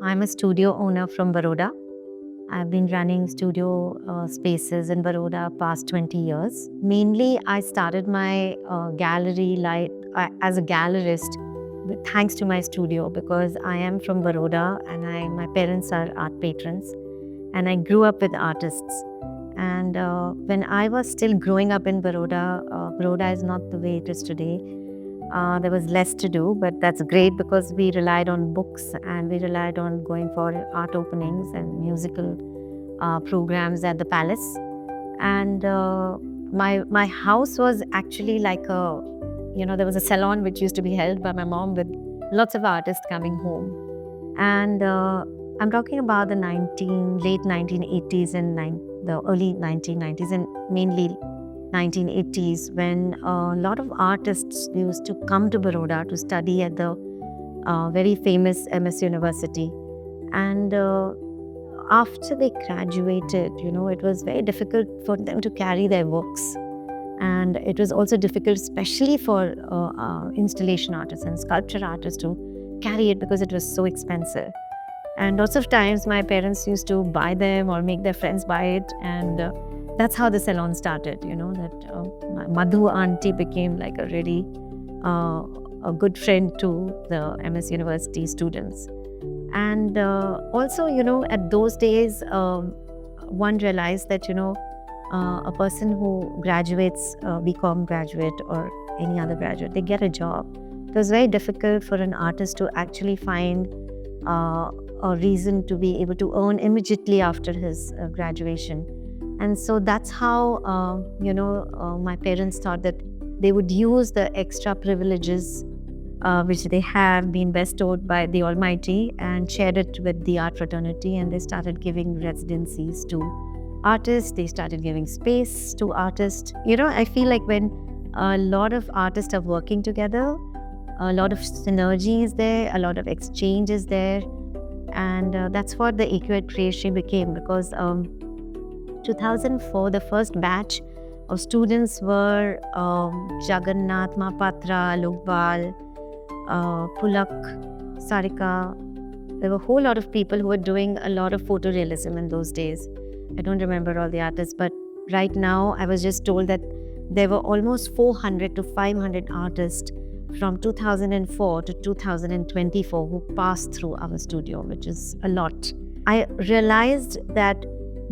I'm a studio owner from Baroda. I've been running studio spaces in Baroda past 20 years. Mainly, I started my gallery as a gallerist thanks to my studio because I am from Baroda and my parents are art patrons and I grew up with artists. And when I was still growing up in Baroda, Baroda is not the way it is today. There was less to do, but that's great because we relied on books and we relied on going for art openings and musical programs at the palace. And my house was actually like there was a salon which used to be held by my mom with lots of artists coming home. And I'm talking about the late 1980s and the early 1990s and mainly 1980s when a lot of artists used to come to Baroda to study at the very famous MS University. And after they graduated, it was very difficult for them to carry their works. And it was also difficult, especially for installation artists and sculpture artists to carry it because it was so expensive. And lots of times my parents used to buy them or make their friends buy it. And that's how the salon started, that my Madhu auntie became like a really a good friend to the MS University students. And also, at those days, one realized that, a person who graduates, BCom graduate or any other graduate, they get a job. It was very difficult for an artist to actually find a reason to be able to earn immediately after his graduation. And so that's how, my parents thought that they would use the extra privileges which they have been bestowed by the Almighty and shared it with the art fraternity. And they started giving residencies to artists. They started giving space to artists. I feel like when a lot of artists are working together, a lot of synergy is there, a lot of exchange is there. And that's what the AQAT Creation became because 2004, the first batch of students were Jagannath Mahapatra, Lokbal, Pulak, Sarika. There were a whole lot of people who were doing a lot of photorealism in those days. I don't remember all the artists, but right now I was just told that there were almost 400 to 500 artists from 2004 to 2024 who passed through our studio, which is a lot. I realized that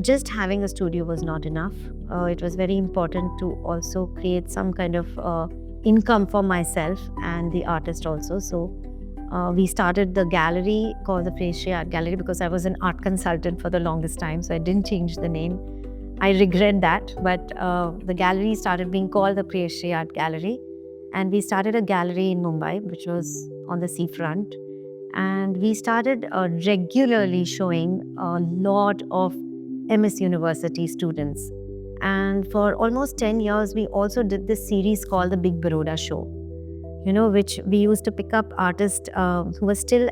just having a studio was not enough. It was very important to also create some kind of income for myself and the artist also. So we started the gallery called the Priyashree Art Gallery because I was an art consultant for the longest time, so I didn't change the name. I regret that, but the gallery started being called the Priyashree Art Gallery. And we started a gallery in Mumbai, which was on the seafront. And we started regularly showing a lot of MS University students. And for almost 10 years, we also did this series called the Big Baroda Show, which we used to pick up artists who were still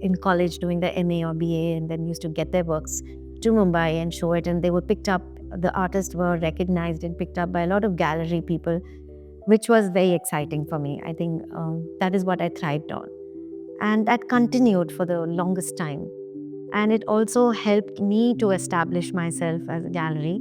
in college doing the MA or BA and then used to get their works to Mumbai and show it. And they were picked up, the artists were recognized and picked up by a lot of gallery people, which was very exciting for me. I think that is what I thrived on. And that continued for the longest time. And it also helped me to establish myself as a gallery